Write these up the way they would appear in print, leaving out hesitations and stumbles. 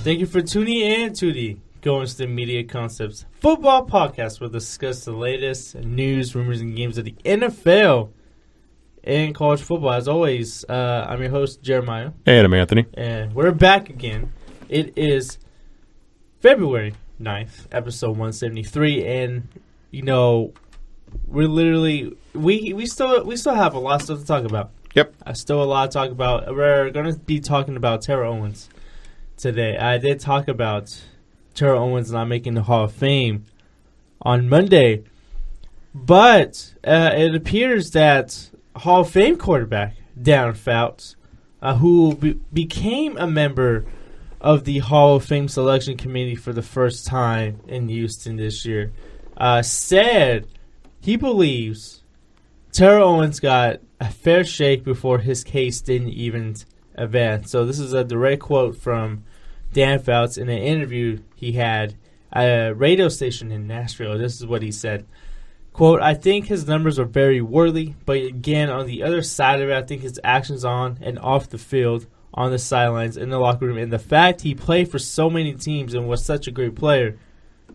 Thank you for tuning in to the Going to the Media Concepts Football Podcast. We'll discuss the latest news, rumors, and games of the NFL and college football. As always, I'm your host, Jeremiah. And I'm Anthony. And we're back again. It is February 9th, episode 173. And, you know, we're literally, we still have a lot of stuff to talk about. Yep. Still a lot to talk about. We're going to be talking about Terrell Owens today. I did talk about Terrell Owens not making the Hall of Fame on Monday, but it appears that Hall of Fame quarterback Dan Fouts, who became a member of the Hall of Fame selection committee for the first time in Houston this year, said he believes Terrell Owens got a fair shake before his case didn't even advance. So this is a direct quote from Dan Fouts in an interview he had at a radio station in Nashville. This is what he said. Quote, I think his numbers are very worthy, but again, on the other side of it, I think his actions on and off the field, on the sidelines, in the locker room, and the fact he played for so many teams and was such a great player,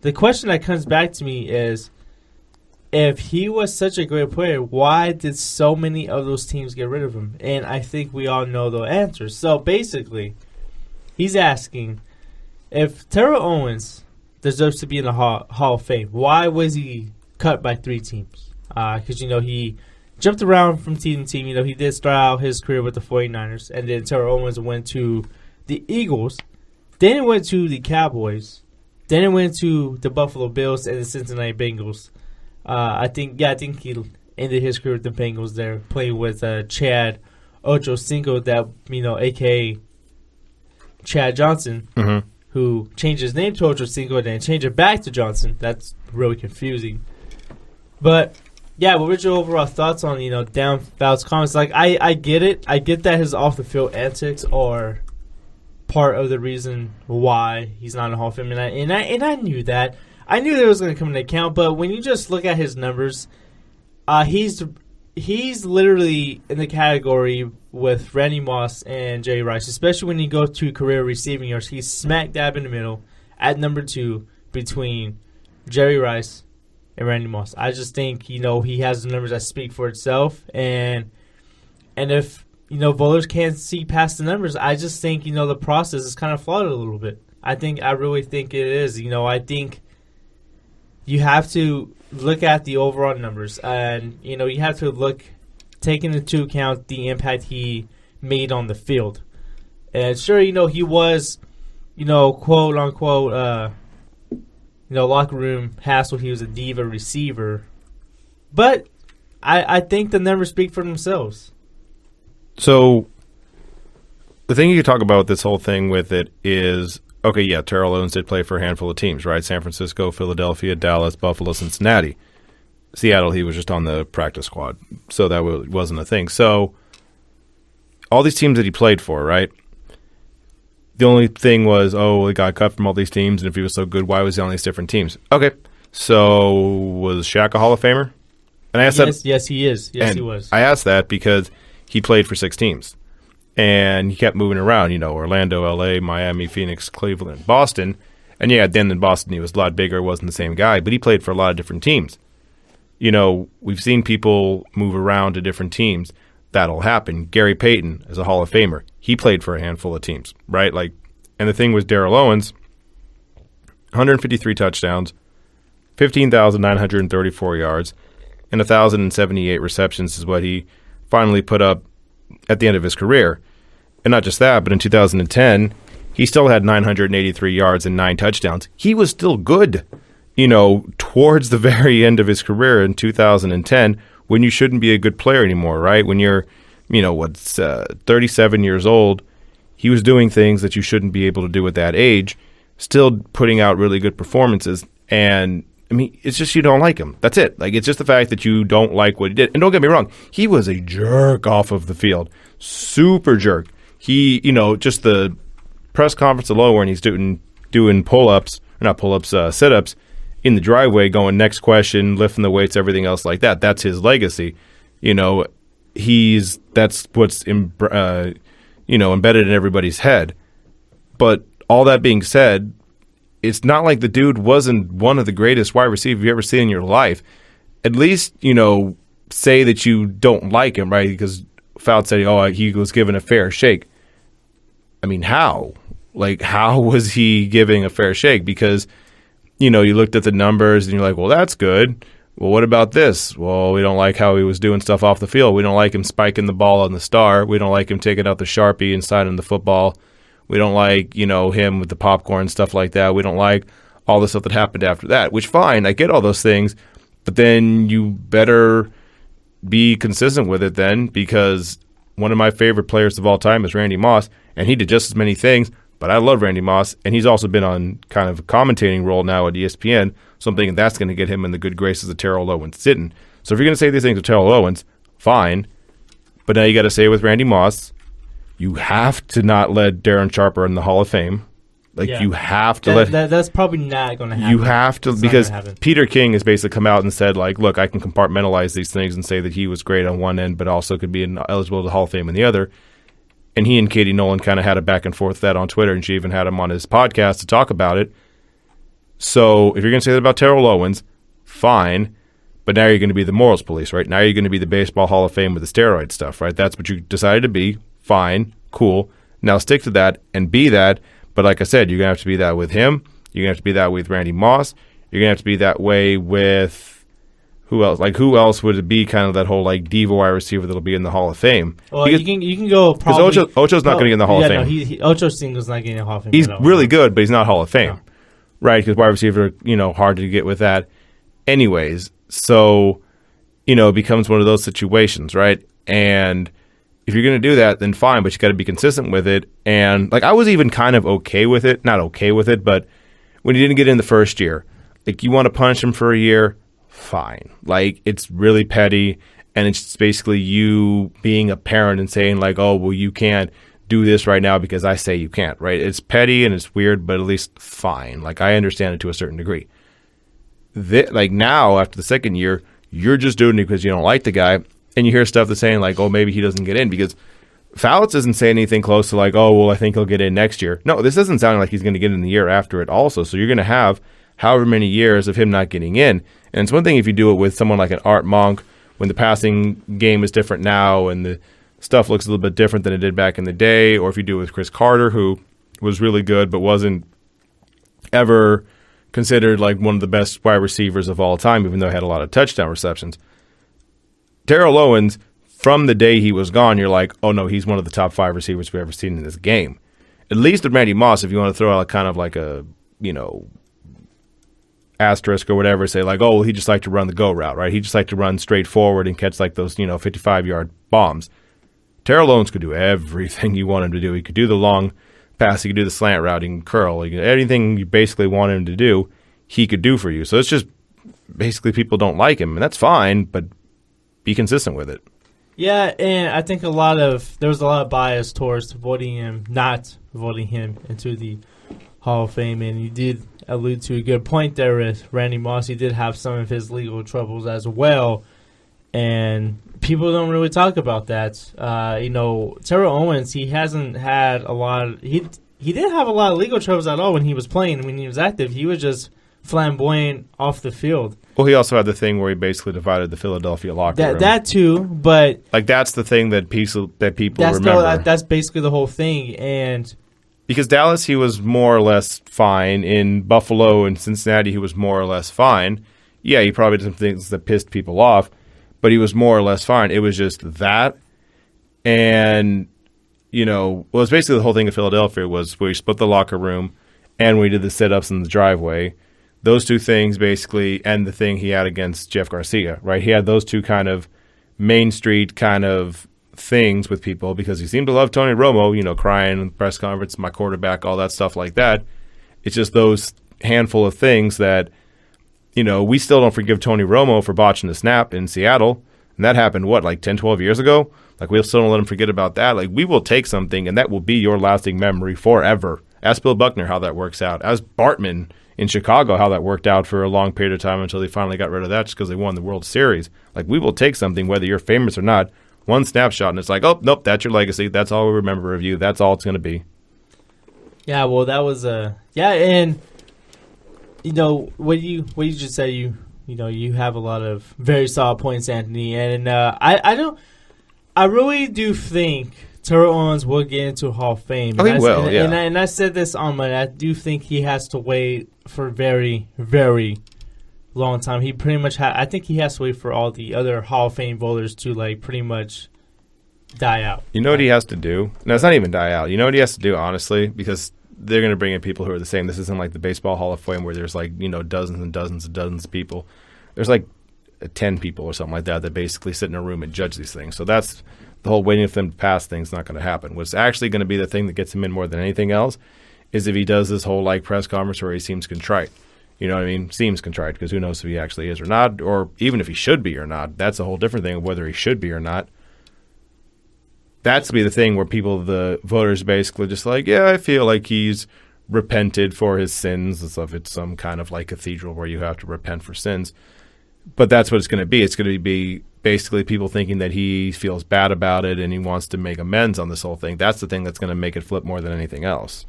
the question that comes back to me is, if he was such a great player, why did so many of those teams get rid of him? And I think we all know the answers. So basically, he's asking, if Terrell Owens deserves to be in the Hall of Fame, why was he cut by 3 teams? Because, you know, he jumped around from team to team. You know, he did start out his career with the 49ers, and then Terrell Owens went to the Eagles. Then it went to the Cowboys. Then it went to the Buffalo Bills and the Cincinnati Bengals. I think he ended his career with the Bengals there, playing with Chad Ochocinco, that, you know, a.k.a. Chad Johnson, who changed his name to Ochocinco and then changed it back to Johnson. That's really confusing. But, yeah, what were your overall thoughts on, you know, Dan Fouts' comments? Like, I get it. I get that his off-the-field antics are part of the reason why he's not in the Hall of Fame. And I knew that. I knew that was going to come into account, but when you just look at his numbers, he's literally in the category with Randy Moss and Jerry Rice, especially when you go to career receiving yards. He's smack dab in the middle at number 2 between Jerry Rice and Randy Moss. I just think, you know, he has the numbers that speak for itself, and if, you know, voters can't see past the numbers, I just think, you know, the process is kind of flawed a little bit. I really think it is. You know, I think you have to look at the overall numbers, and, you know, you have to taking into account the impact he made on the field. And sure, you know, he was, you know, quote unquote, you know, locker room hassle. He was a diva receiver, but I think the numbers speak for themselves. So the thing you could talk about with this whole thing with it is, okay, yeah, Terrell Owens did play for a handful of teams, right? San Francisco, Philadelphia, Dallas, Buffalo, Cincinnati. Seattle, he was just on the practice squad, so that wasn't a thing. So all these teams that he played for, right? The only thing was, he got cut from all these teams, and if he was so good, why was he on these different teams? Okay, so was Shaq a Hall of Famer? And I asked that. Yes, he is. Yes, he was. I asked that because he played for 6 teams, and he kept moving around, you know, Orlando, L.A., Miami, Phoenix, Cleveland, Boston. And, yeah, then in Boston he was a lot bigger, wasn't the same guy, but he played for a lot of different teams. You know, we've seen people move around to different teams. That'll happen. Gary Payton is a Hall of Famer. He played for a handful of teams, right? Like, and the thing with Terrell Owens, 153 touchdowns, 15,934 yards, and 1,078 receptions is what he finally put up at the end of his career. And not just that, but in 2010, he still had 983 yards and 9 touchdowns. He was still good, you know, towards the very end of his career in 2010, when you shouldn't be a good player anymore, right? When you're, you know, 37 years old, he was doing things that you shouldn't be able to do at that age, still putting out really good performances. And, I mean, it's just you don't like him. That's it. Like, it's just the fact that you don't like what he did. And don't get me wrong, he was a jerk off of the field. Super jerk. He, you know, just the press conference alone when he's doing pull-ups, or not pull-ups, sit-ups, in the driveway going, next question, lifting the weights, everything else like that. That's his legacy. You know, that's what's embedded in everybody's head. But all that being said, it's not like the dude wasn't one of the greatest wide receivers you've ever seen in your life. At least, say that you don't like him, right? Because Fouts said, he was given a fair shake. I mean, how? Like, how was he giving a fair shake? Because, you looked at the numbers and you're like, well, that's good. Well, what about this? Well, we don't like how he was doing stuff off the field. We don't like him spiking the ball on the star. We don't like him taking out the Sharpie and signing the football. We don't like, him with the popcorn, stuff like that. We don't like all the stuff that happened after that, which, fine, I get all those things, but then you better be consistent with it then, because one of my favorite players of all time is Randy Moss, and he did just as many things, but I love Randy Moss, and he's also been on kind of a commentating role now at ESPN, so I'm thinking that's going to get him in the good graces of Terrell Owens sitting. So if you're going to say these things with Terrell Owens, fine, but now you got to say it with Randy Moss. You have to not let Darren Sharper in the Hall of Fame. You have to that's probably not going to happen. You have to, because Peter King has basically come out and said, look, I can compartmentalize these things and say that he was great on one end, but also could be eligible to the Hall of Fame in the other. And he and Katie Nolan kind of had a back and forth that on Twitter, and she even had him on his podcast to talk about it. So if you're going to say that about Terrell Owens, fine. But now you're going to be the morals police, right? Now you're going to be the Baseball Hall of Fame with the steroid stuff, right? That's what you decided to be. Fine, cool. Now stick to that and be that. But like I said, you're going to have to be that with him. You're going to have to be that with Randy Moss. You're going to have to be that way with who else? Who else would it be kind of that whole diva wide receiver that'll be in the Hall of Fame? Well, you can go probably. Because Ocho's not going to get in the Hall of Fame. No, Ocho Cinco's not getting in the Hall of Fame. He's really good, but he's not Hall of Fame. No. Right? Because wide receiver, hard to get with that. Anyways, so, it becomes one of those situations, right? And if you're going to do that, then fine, but you got to be consistent with it. And I was even kind of okay with it, not okay with it, but when he didn't get in the first year, you want to punish him for a year, fine. It's really petty, and it's just basically you being a parent and saying you can't do this right now because I say you can't, right? It's petty and it's weird, but at least fine. I understand it to a certain degree. Now, after the second year, you're just doing it because you don't like the guy. And you hear stuff that's saying maybe he doesn't get in, because Fouts isn't saying anything close to I think he'll get in next year. No, this doesn't sound like he's going to get in the year after it also. So you're going to have however many years of him not getting in. And it's one thing if you do it with someone like an Art Monk, when the passing game is different now and the stuff looks a little bit different than it did back in the day, or if you do it with Chris Carter, who was really good but wasn't ever considered one of the best wide receivers of all time, even though he had a lot of touchdown receptions. Terrell Owens, from the day he was gone, you're like, oh no, he's one of the top 5 receivers we've ever seen in this game. At least with Randy Moss, if you want to throw out kind of a, asterisk or whatever, say he just liked to run the go route, right? He just liked to run straight forward and catch those, 55-yard bombs. Terrell Owens could do everything you want him to do. He could do the long pass, he could do the slant route, he can curl, anything you basically want him to do, he could do for you. So it's just basically people don't like him, and that's fine, but be consistent with it. Yeah, and I think there was a lot of bias towards not voting him into the Hall of Fame, and you did allude to a good point there with Randy Moss. He did have some of his legal troubles as well, and people don't really talk about that. Terrell Owens, he hasn't had a lot. He didn't have a lot of legal troubles at all when he was playing. When he was active, he was just flamboyant off the field. Well, he also had the thing where he basically divided the Philadelphia locker room. That too, but that's the thing that people remember. That's basically the whole thing, and because Dallas, he was more or less fine. In Buffalo and Cincinnati, he was more or less fine. Yeah, he probably did some things that pissed people off, but he was more or less fine. It was just that, and it's basically the whole thing of Philadelphia was where we split the locker room, and we did the sit-ups in the driveway. Those two things basically, and the thing he had against Jeff Garcia, right? He had those two kind of Main Street kind of things with people because he seemed to love Tony Romo, crying in the press conference, my quarterback, all that stuff like that. It's just those handful of things that, we still don't forgive Tony Romo for botching the snap in Seattle. And that happened, 10, 12 years ago? We still don't let him forget about that. We will take something, and that will be your lasting memory forever. Ask Bill Buckner how that works out. Ask Bartman in Chicago how that worked out for a long period of time until they finally got rid of that just because they won the World Series. We will take something, whether you're famous or not, one snapshot, and it's oh, nope, that's your legacy. That's all we remember of you. That's all it's going to be. Yeah, well, that was and what you just said, you have a lot of very solid points, Anthony, and I really do think Terrell Owens will get into Hall of Fame. Oh, he will, yeah. And I said this on Monday. I do think he has to wait for a very, very long time. He pretty much I think he has to wait for all the other Hall of Fame voters to pretty much die out. You know what he has to do? No, it's not even die out. You know what he has to do, honestly, because they're going to bring in people who are the same. This isn't like the Baseball Hall of Fame where there's dozens and dozens and dozens of people. There's 10 people or something like that basically sit in a room and judge these things. So that's the whole waiting for them to pass thing's not going to happen. What's actually going to be the thing that gets him in more than anything else is if he does this whole press conference where he seems contrite. You know what I mean? Seems contrite, because who knows if he actually is or not, or even if he should be or not. That's a whole different thing of whether he should be or not. That's to be the thing where the voters basically just yeah, I feel like he's repented for his sins and stuff. It's some kind of cathedral where you have to repent for sins. But that's what it's going to be. It's going to be basically people thinking that he feels bad about it and he wants to make amends on this whole thing. That's the thing that's going to make it flip more than anything else.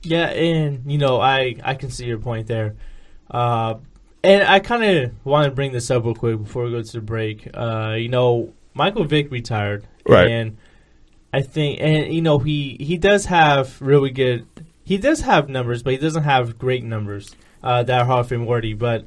Yeah, and, I can see your point there. And I kind of want to bring this up real quick before we go to the break. Michael Vick retired. Right. And I think, he does have really good – he does have numbers, but he doesn't have great numbers that are Hall of Fame worthy. But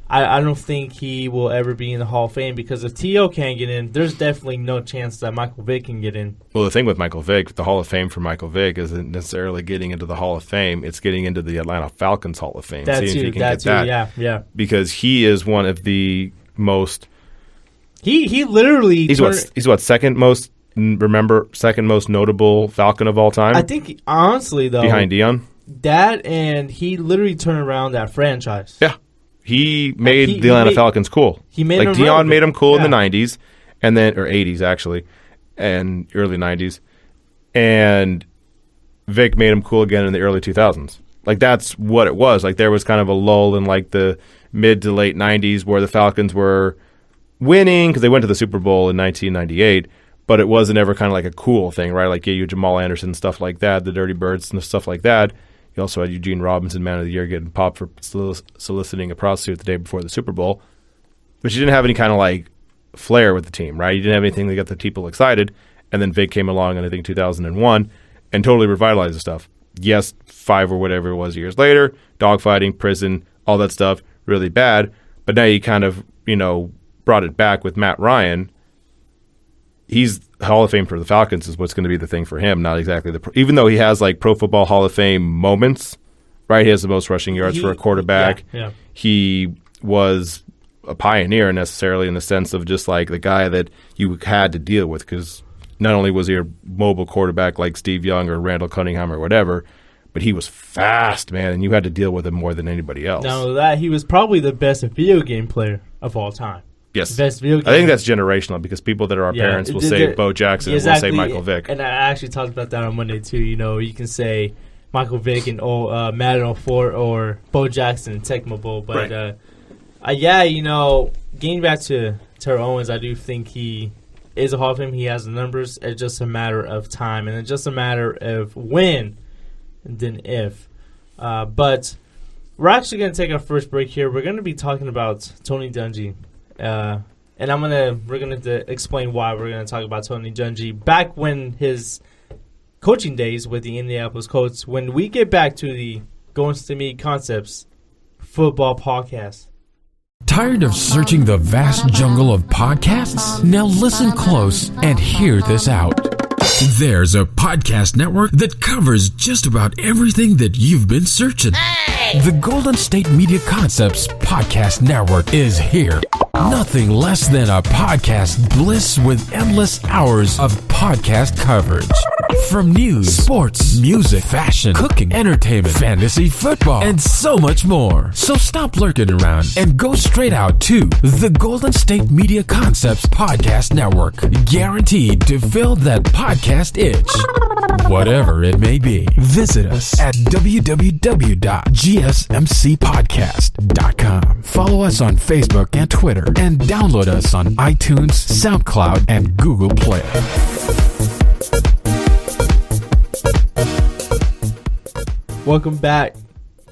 I don't think he will ever be in the Hall of Fame, because if T.O. can't get in, there's definitely no chance that Michael Vick can get in. Well, the thing with Michael Vick, the Hall of Fame for Michael Vick isn't necessarily getting into the Hall of Fame. It's getting into the Atlanta Falcons Hall of Fame. That too, yeah. Because he is one of the most – He literally – He's what, second most notable Falcon of all time? I think, honestly, though – behind Deion? That, and he literally turned around that franchise. Yeah. He made the Atlanta Falcons cool. He made them Deion made them cool in the 90s, or 80s actually, and early 90s, and Vic made them cool again in the early 2000s. That's what it was. There was kind of a lull in the mid to late 90s where the Falcons were winning because they went to the Super Bowl in 1998, but it wasn't ever kind of a cool thing, right? You had Jamal Anderson, stuff like that, the Dirty Birds and stuff like that. You also had Eugene Robinson, Man of the Year, getting popped for soliciting a prostitute the day before the Super Bowl. But you didn't have any kind of flair with the team, right? You didn't have anything that got the people excited. And then Vic came along in, I think, 2001 and totally revitalized the stuff. Yes, 5 or whatever it was years later, dogfighting, prison, all that stuff, really bad. But now you kind of, brought it back with Matt Ryan. He's Hall of Fame for the Falcons is what's going to be the thing for him, not exactly even though he has Pro Football Hall of Fame moments, right? He has the most rushing yards for a quarterback. Yeah. He was a pioneer necessarily in the sense of just the guy that you had to deal with, because not only was he a mobile quarterback like Steve Young or Randall Cunningham or whatever, but he was fast, man, and you had to deal with him more than anybody else. Not only that, he was probably the best video game player of all time. Yes. Best video game. I think that's generational, because people that are our parents will say Bo Jackson and will say Michael Vick. And I actually talked about that on Monday too. You can say Michael Vick and Madden 04 or Bo Jackson and Tecmo Bowl. But getting back to Terrell Owens, I do think he is a Hall of Fame. He has the numbers. It's just a matter of time, and it's just a matter of when and then if. But we're actually going to take our first break here. We're going to be talking about Tony Dungy. And we're gonna explain why we're gonna talk about Tony Dungy back when his coaching days with the Indianapolis Colts. When we get back to the Going to Meet Concepts football podcast. Tired of searching the vast jungle of podcasts? Now listen close and hear this out. There's a podcast network that covers just about everything that you've been searching. Hey! The Golden State Media Concepts Podcast Network is here. Nothing less than a podcast bliss with endless hours of podcast coverage. From news, sports, music, fashion, cooking, entertainment, fantasy, football, and so much more. So stop lurking around and go straight out to the Golden State Media Concepts Podcast Network. Guaranteed to fill that podcast itch. Whatever it may be. Visit us at www.gsmcpodcast.com. Follow us on Facebook and Twitter, and download us on iTunes, SoundCloud, and Google Play. Welcome back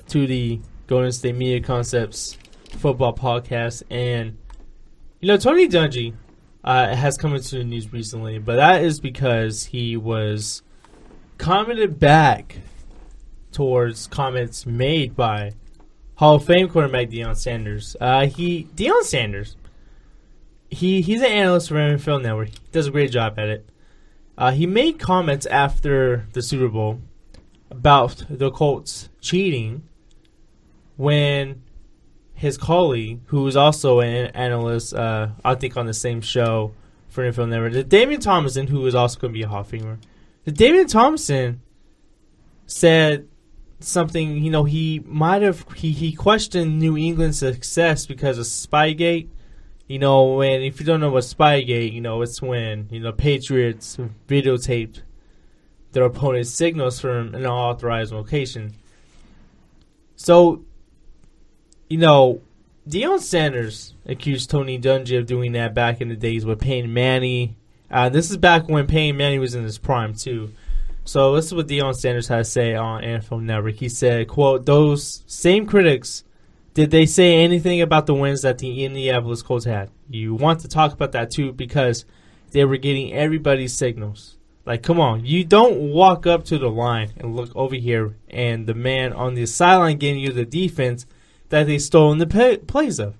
to the Golden State Media Concepts football podcast. And, Tony Dungy has come into the news recently, but that is because he was commented back towards comments made by Hall of Fame quarterback Deion Sanders. Deion Sanders, he's an analyst for NFL Network. He does a great job at it. He made comments after the Super Bowl about the Colts cheating when his colleague, who is also an analyst, I think on the same show for NFL Network, the Damian Thompson, who is also going to be a Hall of Famer, the Damian Thompson said something, he questioned New England's success because of Spygate. And if you don't know what Spygate, it's when, Patriots videotaped their opponent's signals from an unauthorized location. So, Deion Sanders accused Tony Dungy of doing that back in the days with Peyton Manning. This is back when Peyton Manning was in his prime, too. So this is what Deion Sanders had to say on NFL Network. He said, quote, "Those same critics, did they say anything about the wins that the Indianapolis Colts had? You want to talk about that, too, because they were getting everybody's signals. Like, come on. You don't walk up to the line and look over here and the man on the sideline getting you the defense that they stole in the plays of.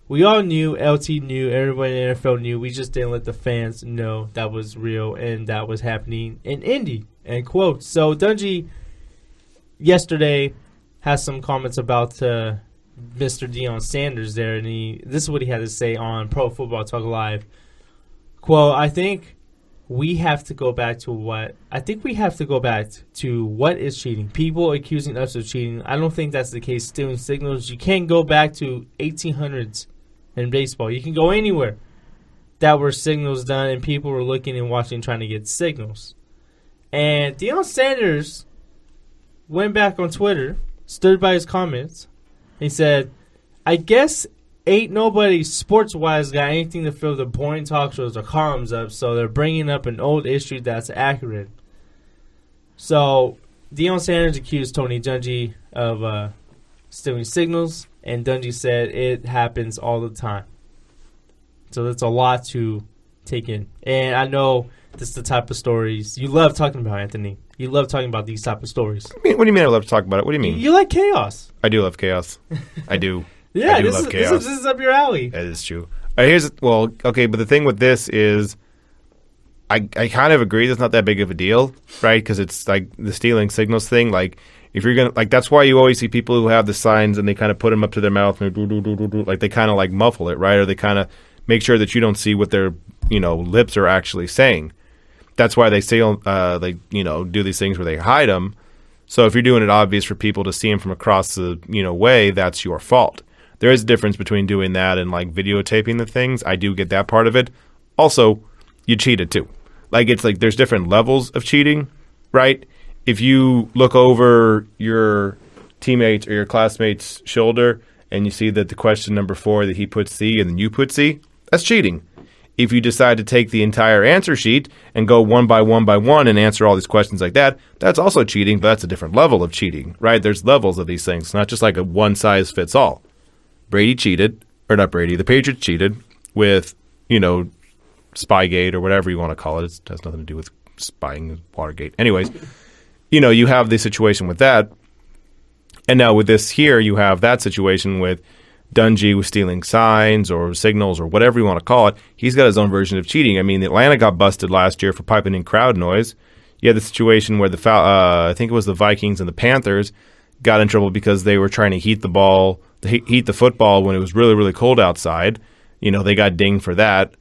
We all knew, LT knew, everybody in the NFL knew. We just didn't let the fans know that was real and that was happening in Indy." End quote. So Dungy yesterday has some comments about Mr. Deion Sanders there, and this is what he had to say on Pro Football Talk Live. Quote, I think we have to go back to what is cheating. People accusing us of cheating. I don't think that's the case. Stealing signals. You can't go back to 1800s in baseball. You can go anywhere that were signals done and people were looking and watching trying to get signals. And Deion Sanders went back on Twitter, stood by his comments. He said, I guess ain't nobody sports-wise got anything to fill the boring talk shows or columns up, so they're bringing up an old issue that's accurate. So Deion Sanders accused Tony Dungy of stealing signals, and Dungy said it happens all the time. So that's a lot to take in. And I know this is the type of stories you love talking about, Anthony. You love talking about these type of stories. What do you mean I love to talk about it? What do you mean? You like chaos. I do love chaos. I do. Yeah, I do love chaos. This is up your alley. That is true. But the thing with this is I kind of agree that's not that big of a deal, right? Because it's like the stealing signals thing. Like, if you're going to, that's why you always see people who have the signs and they kind of put them up to their mouth and like they kind of like muffle it, right? Or they kind of make sure that you don't see what their, lips are actually saying. That's why they say, do these things where they hide them. So if you're doing it obvious for people to see them from across the, way, that's your fault. There is a difference between doing that and like videotaping the things. I do get that part of it. Also, you cheated too. Like, it's like there's different levels of cheating, right? If you look over your teammate's or your classmate's shoulder and you see that the question number 4 that he put C and then you put C, that's cheating. If you decide to take the entire answer sheet and go one by one and answer all these questions like that, that's also cheating, but that's a different level of cheating, right? There's levels of these things. It's not just like a one-size-fits-all. The Patriots cheated with, Spygate or whatever you want to call it. It has nothing to do with spying, Watergate. Anyways, you have the situation with that. And now with this here, you have that situation with Dungy was stealing signs or signals or whatever you want to call it. He's got his own version of cheating. I mean, Atlanta got busted last year for piping in crowd noise. You had the situation where I think it was the Vikings and the Panthers got in trouble because they were trying to heat the football when it was really, really cold outside. They got dinged for that.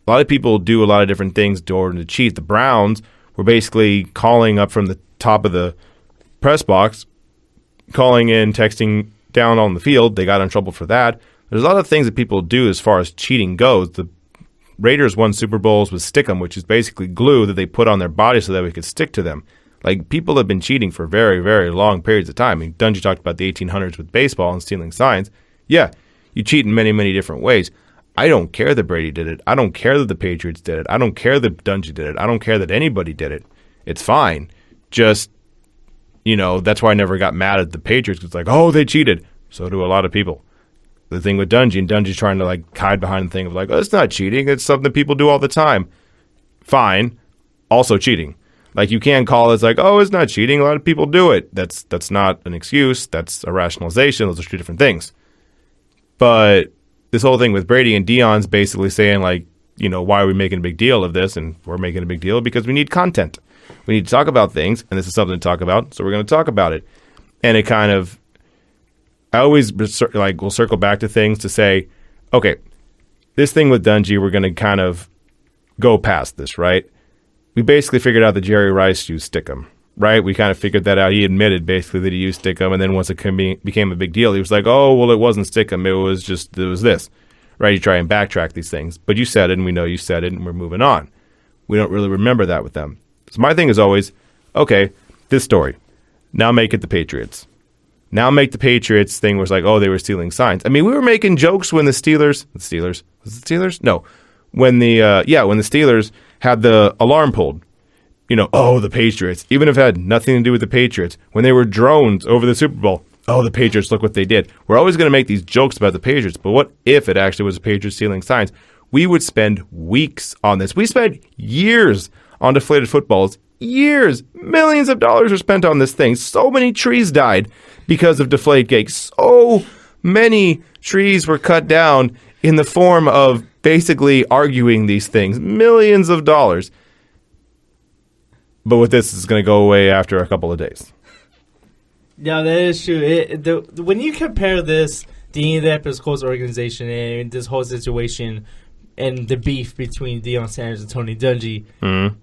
A lot of people do a lot of different things in order to cheat. The Browns were basically calling up from the top of the press box, calling in, texting down on the field. They got in trouble for that. There's a lot of things that people do as far as cheating goes. The Raiders won Super Bowls with Stickum, which is basically glue that they put on their body so that we could stick to them. Like, people have been cheating for very, very long periods of time. I mean, Dungy talked about the 1800s with baseball and stealing signs. Yeah, you cheat in many, many different ways. I don't care that Brady did it. I don't care that the Patriots did it. I don't care that Dungy did it. I don't care that anybody did it. It's fine. Just that's why I never got mad at the Patriots. It's like, oh, they cheated. So do a lot of people. The thing with Dungy, and Dungy's trying to like hide behind the thing of like, oh, it's not cheating. It's something people do all the time. Fine. Also cheating. Like, you can call it like, oh, it's not cheating. A lot of people do it. That's not an excuse. That's a rationalization. Those are two different things. But this whole thing with Brady and Deion's basically saying like, why are we making a big deal of this? And we're making a big deal because we need content. We need to talk about things, and this is something to talk about, so we're going to talk about it. And it kind of, I always like will circle back to things to say, okay, this thing with Dungy, we're going to kind of go past this, right? We basically figured out that Jerry Rice used Stickum, right? We kind of figured that out. He admitted basically that he used Stickum, and then once it became a big deal, he was like, oh, well, it wasn't Stickum. It was this, right? You try and backtrack these things. But you said it, and we know you said it, and we're moving on. We don't really remember that with them. So my thing is always, okay, this story. Now make it the Patriots. Now make the Patriots thing where it's like, oh, they were stealing signs. I mean, we were making jokes when the Steelers? Was it Steelers? No. When the Steelers had the alarm pulled. Oh, the Patriots. Even if it had nothing to do with the Patriots. When they were drones over the Super Bowl. Oh, the Patriots, look what they did. We're always going to make these jokes about the Patriots, but what if it actually was the Patriots stealing signs? We would spend weeks on this. We spent years on deflated footballs. Years. Millions of dollars were spent on this thing. So many trees died because of Deflategate. So many trees were cut down in the form of basically arguing these things. Millions of dollars. But with this, it's going to go away after a couple of days. Yeah, that is true. When you compare this, the Indianapolis Colts organization and this whole situation and the beef between Deion Sanders and Tony Dungy,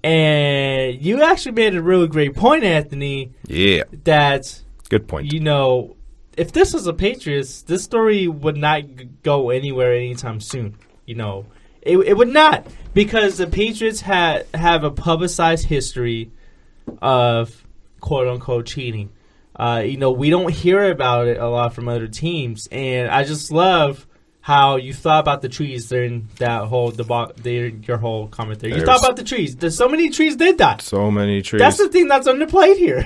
and you actually made a really great point, Anthony. Yeah. That, good point. If this was the Patriots, this story would not go anywhere anytime soon. It would not, because the Patriots have a publicized history of quote-unquote cheating. We don't hear about it a lot from other teams, and I just love how you thought about the trees during that whole your whole comment there. You thought about the trees. There's so many trees did die. So many trees. That's the thing that's underplayed here.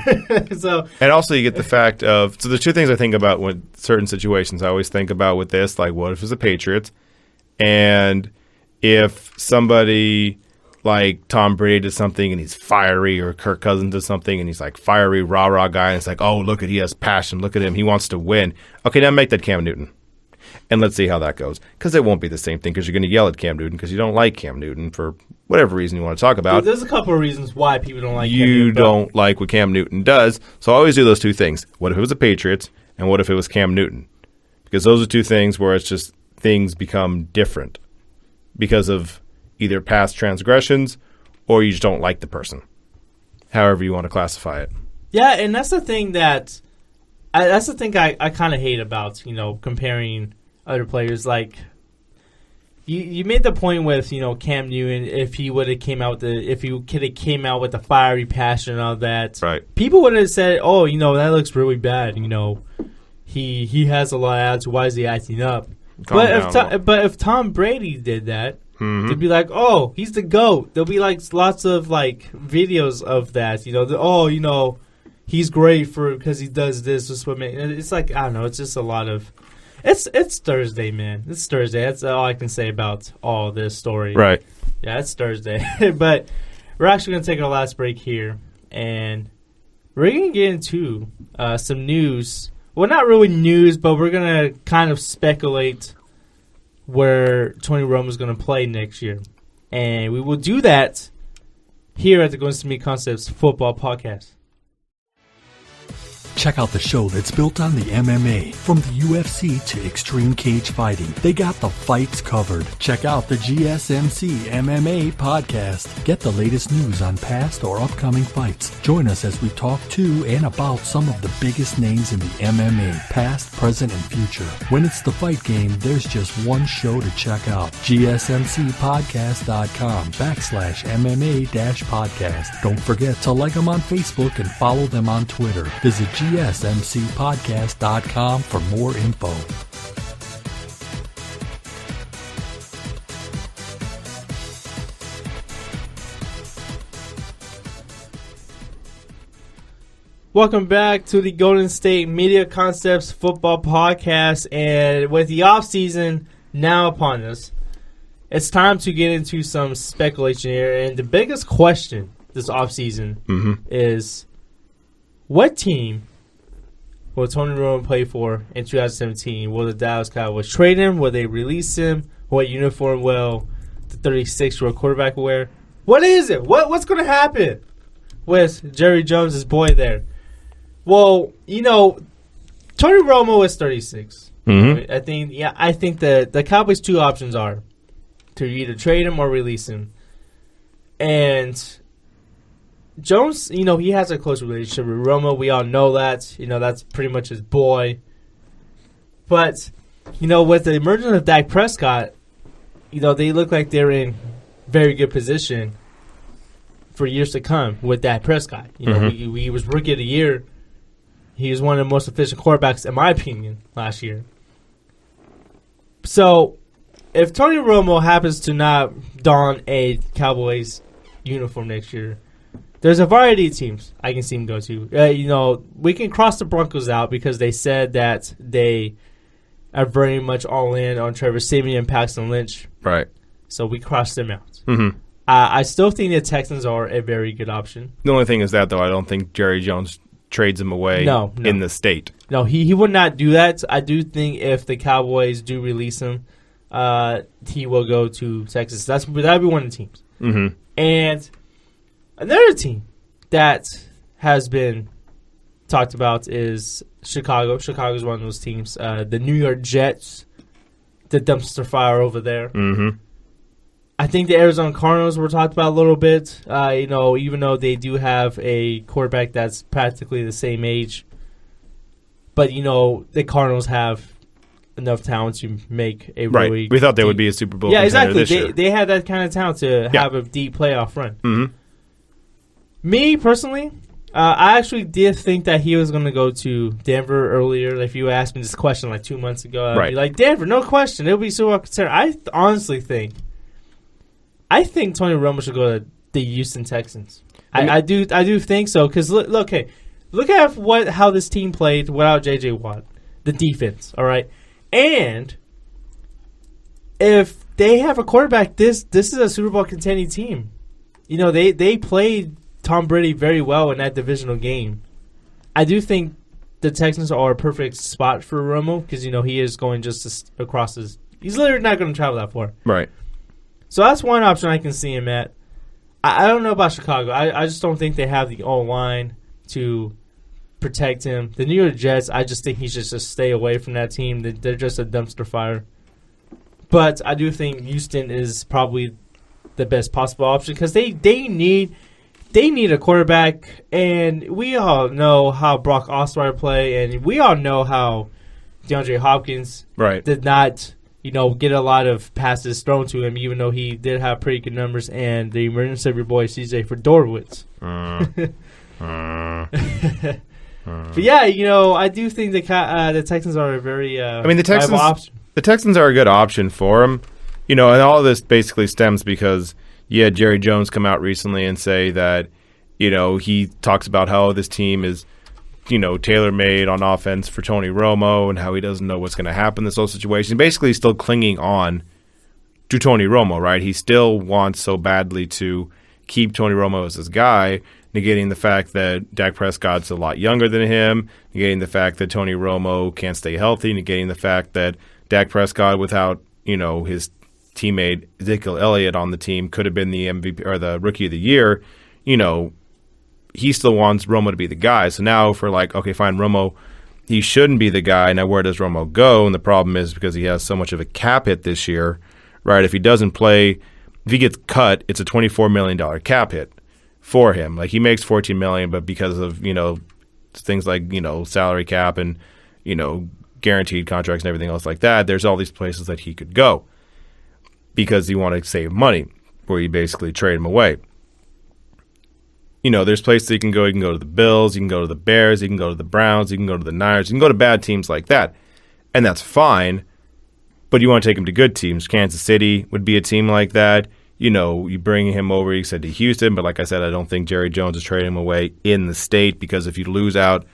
And also you get the fact of, so the two things I think about with certain situations. I always think about with this, like, what if it's the Patriots? And if somebody like Tom Brady does something and he's fiery, or Kirk Cousins does something and he's like fiery, rah-rah guy, and it's like, oh, look at, he has passion. Look at him. He wants to win. Okay, now make that Cam Newton. And let's see how that goes. Because it won't be the same thing, because you're going to yell at Cam Newton because you don't like Cam Newton for whatever reason you want to talk about. There's a couple of reasons why people don't like Cam Newton. You Newton. don't like what Cam Newton does. So I always do those two things. What if it was the Patriots, and what if it was Cam Newton? Because those are two things where it's just things become different because of either past transgressions or you just don't like the person, however you want to classify it. Yeah, and that's the thing that I kind of hate about, comparing other players. Like, you made the point with, Cam Newton, if he would have came out with the fiery passion and all that, right? People would have said, oh, that looks really bad. He has a lot of attitude. Why is he acting up? But if Tom Brady did that, they'd be like, oh, he's the GOAT. There'll be like lots of like videos of that. He's great because he does this. It's like, I don't know. It's just a lot of. It's Thursday, man. It's Thursday. That's all I can say about all this story. Right. Yeah, it's Thursday. But we're actually going to take our last break here, and we're going to get into some news. Well, not really news, but we're going to kind of speculate where Tony Romo is going to play next year. And we will do that here at the Going to Meet Concepts Football Podcast. Check out the show that's built on the MMA. From the UFC to extreme cage fighting, they got the fights covered. Check out the GSMC MMA podcast. Get the latest news on past or upcoming fights. Join us as we talk to and about some of the biggest names in the MMA, past, present, and future. When it's the fight game, there's just one show to check out. GSMCpodcast.com/MMA-podcast. Don't forget to like them on Facebook and follow them on Twitter. Visit GSMCpodcast.com for more info. Welcome back to the Golden State Media Concepts Football Podcast. And with the offseason now upon us, it's time to get into some speculation here. And the biggest question this offseason is, what team will Tony Romo play for in 2017? Will the Dallas Cowboys trade him? Will they release him? What uniform will the 36-year-old quarterback wear? What is it? What's going to happen with Jerry Jones' boy there? Well, you know, Tony Romo is 36. I think the Cowboys' two options are to either trade him or release him. And Jones, you know, he has a close relationship with Romo. We all know that. You know, that's pretty much his boy. But, you know, with the emergence of Dak Prescott, you know, they look like they're in very good position for years to come with Dak Prescott. You know, he was Rookie of the Year. He was one of the most efficient quarterbacks, in my opinion, last year. So, if Tony Romo happens to not don a Cowboys uniform next year, there's a variety of teams I can see him go to. You know, we can cross the Broncos out because they said that they are very much all in on Trevor Siemian and Paxton Lynch. Right. So we cross them out. I still think the Texans are a very good option. The only thing is that, though, I don't think Jerry Jones trades him away in the state. No, he would not do that. I do think if the Cowboys do release him, he will go to Texas. That would be one of the teams. And another team that has been talked about is Chicago. Chicago is one of those teams. The New York Jets, the dumpster fire over there. I think the Arizona Cardinals were talked about a little bit. You know, even though they do have a quarterback that's practically the same age. But, you know, the Cardinals have enough talent to make a really We thought they would be a Super Bowl contender exactly. this year. They had that kind of talent to have a deep playoff run. Me, personally, I actually did think that he was going to go to Denver earlier. If you asked me this question like 2 months ago, I'd be like, Denver, no question. It'll be Super Bowl contender. I honestly think Tony Romo should go to the Houston Texans. I do think so because look at how this team played without J.J. Watt, the defense. All right, and if they have a quarterback, this is a Super Bowl contending team. You know they played Tom Brady very well in that divisional game. I do think the Texans are a perfect spot for Romo because you know he is going just across his. He's literally not going to travel that far. Right. So that's one option I can see him at. I don't know about Chicago. I just don't think they have the O-line to protect him. The New York Jets, I just think he should just stay away from that team. They're just a dumpster fire. But I do think Houston is probably the best possible option because they need a quarterback, and we all know how Brock Osweiler play, and we all know how DeAndre Hopkins did not – get a lot of passes thrown to him, even though he did have pretty good numbers, and the emergence of your boy C.J. Fedorowicz. But yeah, I do think the Texans are a very viable option. The Texans are a good option for him. And all of this basically stems because you had Jerry Jones come out recently and say that, he talks about how this team is tailor-made on offense for Tony Romo and how he doesn't know what's going to happen in this whole situation. Basically, he's still clinging on to Tony Romo, right? He still wants so badly to keep Tony Romo as his guy, negating the fact that Dak Prescott's a lot younger than him, negating the fact that Tony Romo can't stay healthy, negating the fact that Dak Prescott, without, his teammate Ezekiel Elliott on the team, could have been the MVP or the Rookie of the Year, he still wants Romo to be the guy. So now if we're like, okay, fine, Romo, he shouldn't be the guy. Now where does Romo go? And the problem is because he has so much of a cap hit this year, right? If he doesn't play, if he gets cut, it's a $24 million cap hit for him. Like he makes $14 million, but because of, things like, salary cap and, guaranteed contracts and everything else like that, there's all these places that he could go because you want to save money where you basically trade him away. There's places you can go. You can go to the Bills. You can go to the Bears. You can go to the Browns. You can go to the Niners. You can go to bad teams like that. And that's fine. But you want to take him to good teams. Kansas City would be a team like that. you bring him over, you said, to Houston. But like I said, I don't think Jerry Jones is trading him away in the state, because if you lose out,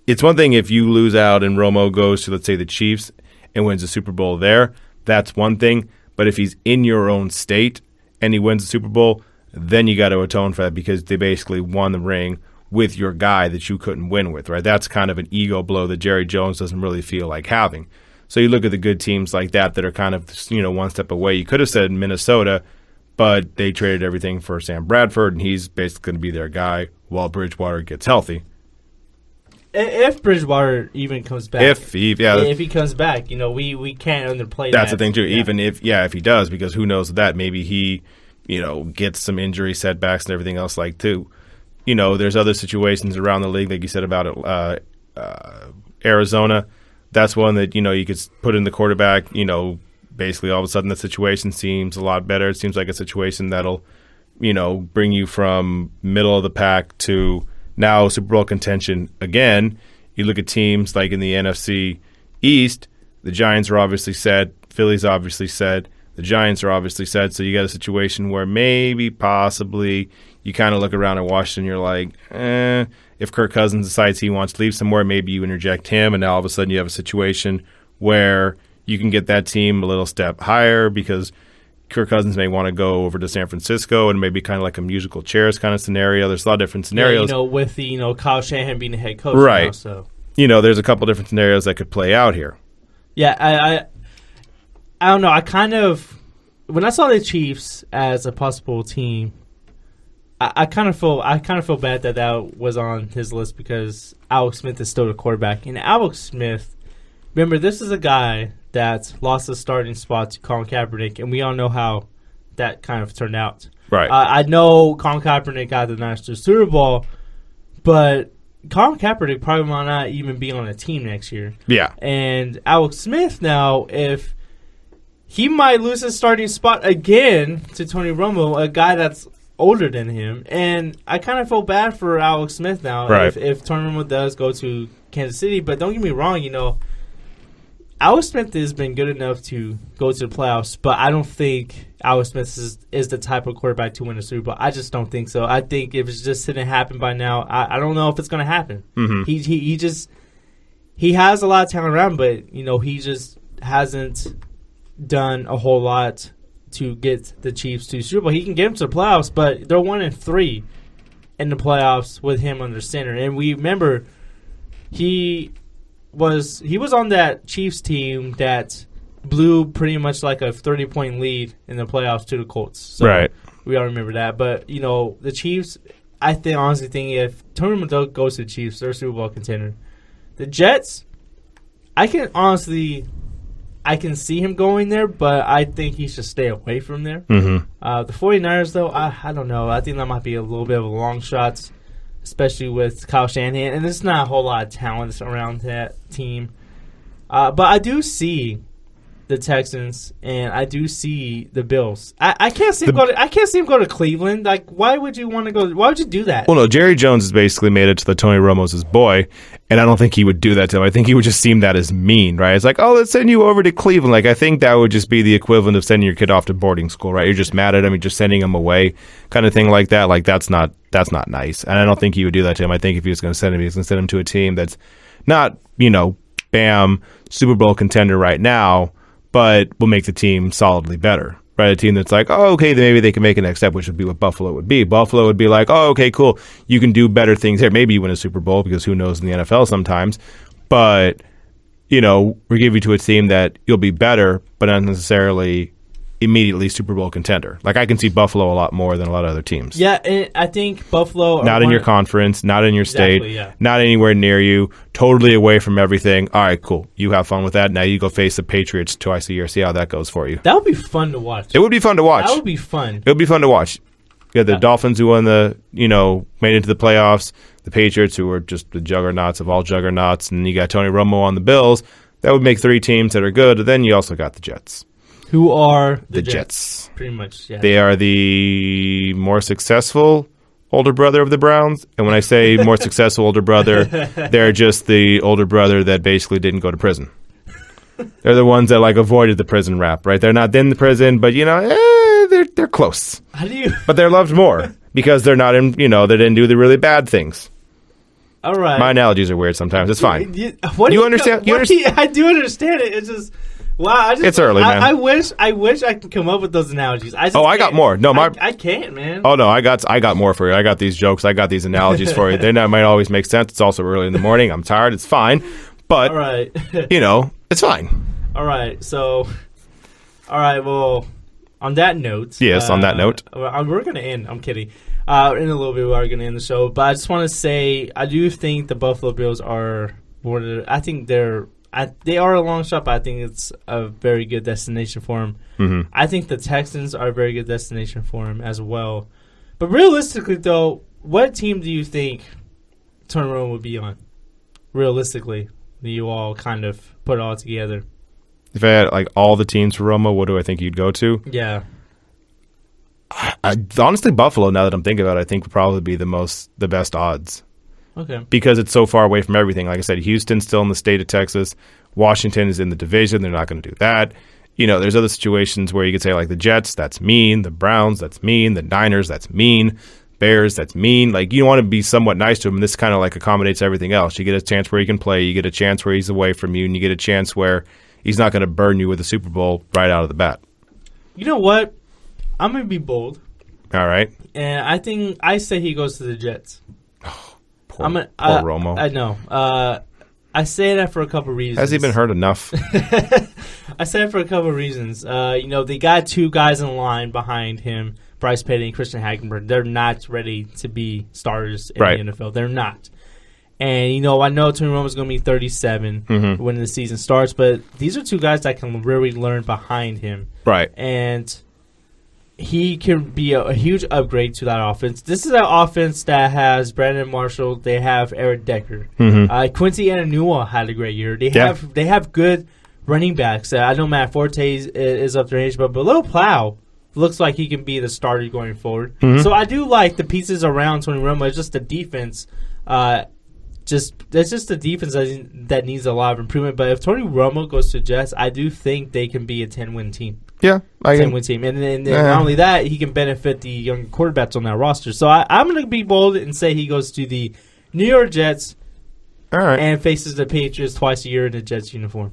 it's one thing if you lose out and Romo goes to, let's say, the Chiefs and wins the Super Bowl there. That's one thing. But if he's in your own state and he wins the Super Bowl, then you got to atone for that, because they basically won the ring with your guy that you couldn't win with, right? That's kind of an ego blow that Jerry Jones doesn't really feel like having. So you look at the good teams like that are kind of, one step away. You could have said Minnesota, but they traded everything for Sam Bradford, and he's basically going to be their guy while Bridgewater gets healthy. If Bridgewater even comes back. If he comes back, we can't underplay that. That's the thing, too. Yeah. Even if he does, because who knows that. Maybe he, gets some injury setbacks and everything else like, too. There's other situations around the league, like you said about Arizona. That's one that, you could put in the quarterback, basically all of a sudden the situation seems a lot better. It seems like a situation that'll, bring you from middle of the pack to now Super Bowl contention again. You look at teams like in the NFC East, the Giants are obviously set, Philly's obviously set, the Giants are obviously set, so you got a situation where maybe, possibly, you kind of look around at Washington, you're like, if Kirk Cousins decides he wants to leave somewhere, maybe you interject him, and now all of a sudden you have a situation where you can get that team a little step higher, because Kirk Cousins may want to go over to San Francisco, and maybe kind of like a musical chairs kind of scenario. There's a lot of different scenarios. Yeah, with the Kyle Shanahan being the head coach. Right. Now, so. There's a couple different scenarios that could play out here. Yeah, I don't know. I kind of, when I saw the Chiefs as a possible team, I kind of feel bad that was on his list, because Alex Smith is still the quarterback. And Alex Smith, remember, this is a guy that lost the starting spot to Colin Kaepernick, and we all know how that kind of turned out. Right. I know Colin Kaepernick got the national Super Bowl, but Colin Kaepernick probably might not even be on a team next year. Yeah. And Alex Smith now, if he might lose his starting spot again to Tony Romo, a guy that's older than him. And I kind of feel bad for Alex Smith now, right, if Tony Romo does go to Kansas City. But don't get me wrong, Alex Smith has been good enough to go to the playoffs, but I don't think Alex Smith is the type of quarterback to win a Super Bowl. I just don't think so. I think if it's just didn't happen by now, I don't know if it's going to happen. Mm-hmm. He has a lot of talent around, but he just hasn't done a whole lot to get the Chiefs to Super Bowl. He can get them to the playoffs, but they're 1-3 in the playoffs with him under center. And we remember he was on that Chiefs team that blew pretty much like a 30-point lead in the playoffs to the Colts. So right. We all remember that. But, the Chiefs, I honestly think if Tony Romo goes to the Chiefs, they're a Super Bowl contender. The Jets, I can see him going there, but I think he should stay away from there. Mm-hmm. The 49ers, though, I don't know. I think that might be a little bit of a long shot, especially with Kyle Shanahan. And there's not a whole lot of talent around that team. But I do see the Texans, and I do see the Bills. I can't see him go to Cleveland. Like, why would you want to go? Why would you do that? Well, no, Jerry Jones has basically made it to the Tony Romo's his boy, and I don't think he would do that to him. I think he would just seem that as mean, right? It's like, oh, let's send you over to Cleveland. Like, I think that would just be the equivalent of sending your kid off to boarding school, right? You're just mad at him, you're just sending him away, kind of thing like that. Like, that's not nice, and I don't think he would do that to him. I think if he was going to send him, he was going to send him to a team that's not, bam, Super Bowl contender right now, but will make the team solidly better, right? A team that's like, oh, okay, then maybe they can make a next step, which would be what Buffalo would be. Buffalo would be like, oh, okay, cool, you can do better things here. Maybe you win a Super Bowl, because who knows in the NFL sometimes. But, we give you to a team that you'll be better, but not necessarily immediately Super Bowl contender. Like, I can see Buffalo a lot more than a lot of other teams. Yeah, and I think Buffalo... Not in your conference, not in your state, yeah. Not anywhere near you, totally away from everything. All right, cool. You have fun with that. Now you go face the Patriots twice a year. See how that goes for you. That would be fun to watch. It would be fun to watch. That would be fun. It would be fun to watch. You got the Dolphins who won made it into the playoffs, the Patriots who were just the juggernauts of all juggernauts, and you got Tony Romo on the Bills. That would make 3 teams that are good. Then you also got the Jets. Who are the Jets? Pretty much, yeah. They are the more successful older brother of the Browns. And when I say more successful older brother, they're just the older brother that basically didn't go to prison. They're the ones that avoided the prison rap, right? They're not in the prison, but they they're close. How do you? But they're loved more because they're not in. They didn't do the really bad things. All right. My analogies are weird sometimes. It's fine. You understand? I do understand it. It's just wow. It's early, man. I wish I could come up with those analogies. I got more. No, I can't, man. Oh no, I got more for you. I got these jokes. I got these analogies for you. They might always make sense. It's also early in the morning. I'm tired. It's fine. But all right. It's fine. All right. So, all right. Well, on that note. Yes. On that note, we're gonna end. I'm kidding. In a little bit, we are going to end the show. But I just want to say, I do think the Buffalo Bills are I think they are a long shot, but I think it's a very good destination for them. Mm-hmm. I think the Texans are a very good destination for him as well. But realistically, though, what team do you think Tony Romo would be on? Realistically, do you all kind of put it all together? If I had all the teams for Romo, what do I think you'd go to? Yeah. Honestly, Buffalo, now that I'm thinking about it, I think would probably be the best odds. Okay. Because it's so far away from everything. Like I said, Houston's still in the state of Texas. Washington is in the division. They're not going to do that. There's other situations where you could say the Jets, that's mean. The Browns, that's mean. The Niners, that's mean. Bears, that's mean. You want to be somewhat nice to him, and this kind of accommodates everything else. You get a chance where he can play. You get a chance where he's away from you, and you get a chance where he's not going to burn you with a Super Bowl right out of the bat. You know what? I'm going to be bold. All right. And I say he goes to the Jets. Poor Romo. I know. I say that for a couple reasons. Has he been hurt enough? I say it for a couple reasons. They got two guys in line behind him, Bryce Petty and Christian Hackenberg. They're not ready to be starters in the NFL. They're not. And, I know Tony Romo's going to be 37 when the season starts, but these are two guys that can really learn behind him. Right. And he can be a huge upgrade to that offense. This is an offense that has Brandon Marshall. They have Eric Decker. Quincy Enunwa had a great year. They have good running backs. I know Matt Forte is up their age, but Little Plow looks like he can be the starter going forward. So I do like the pieces around Tony Romo. It's just the defense. It's just the defense that needs a lot of improvement. But if Tony Romo goes to Jets, I do think they can be a 10-win team. Yeah, 10-win team. And not only that, he can benefit the young quarterbacks on that roster. So I'm going to be bold and say he goes to the New York Jets and faces the Patriots twice a year in a Jets uniform.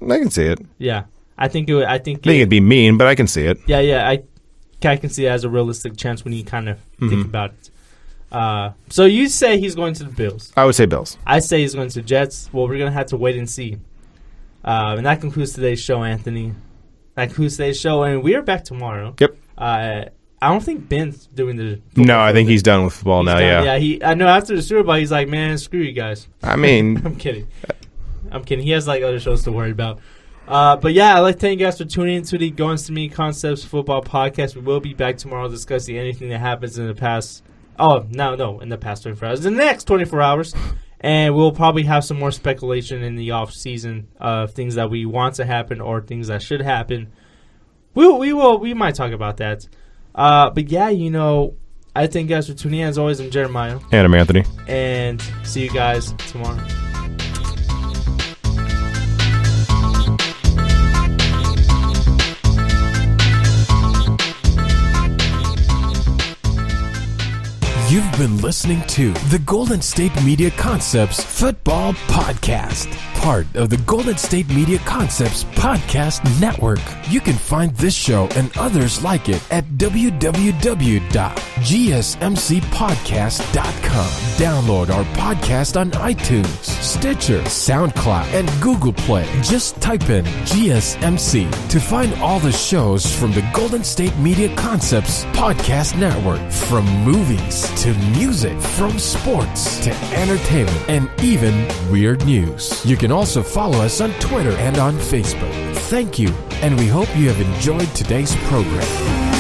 I can see it. Yeah. I think it'd be mean, but I can see it. Yeah. I can see it as a realistic chance when you kind of think about it. So you say he's going to the Bills. I would say Bills. I say he's going to the Jets. Well, we're going to have to wait and see. And that concludes today's show, Anthony. That concludes today's show, and we are back tomorrow. Yep. I don't think Ben's doing the No, I think he's done with football now, yeah. Yeah, I know after the Super Bowl, he's like, man, screw you guys. I mean. I'm kidding. He has other shows to worry about. But yeah, I'd like to thank you guys for tuning into the Going to Me Concepts Football Podcast. We will be back tomorrow discussing anything that happens in the past. Oh, no, in the past 24 hours. In the next 24 hours. And we'll probably have some more speculation in the off season of things that we want to happen or things that should happen. We might talk about that. But yeah, I thank you guys for tuning in. As always, I'm Jeremiah. And I'm Anthony. And see you guys tomorrow. You've been listening to the Golden State Media Concepts Football Podcast, part of the Golden State Media Concepts Podcast Network. You can find this show and others like it at www.gsmcpodcast.com. Download our podcast on iTunes, Stitcher, SoundCloud, and Google Play. Just type in GSMC to find all the shows from the Golden State Media Concepts Podcast Network, from movies to music, from sports to entertainment, and even weird news. You can also follow us on Twitter and on Facebook. Thank you, and we hope you have enjoyed today's program.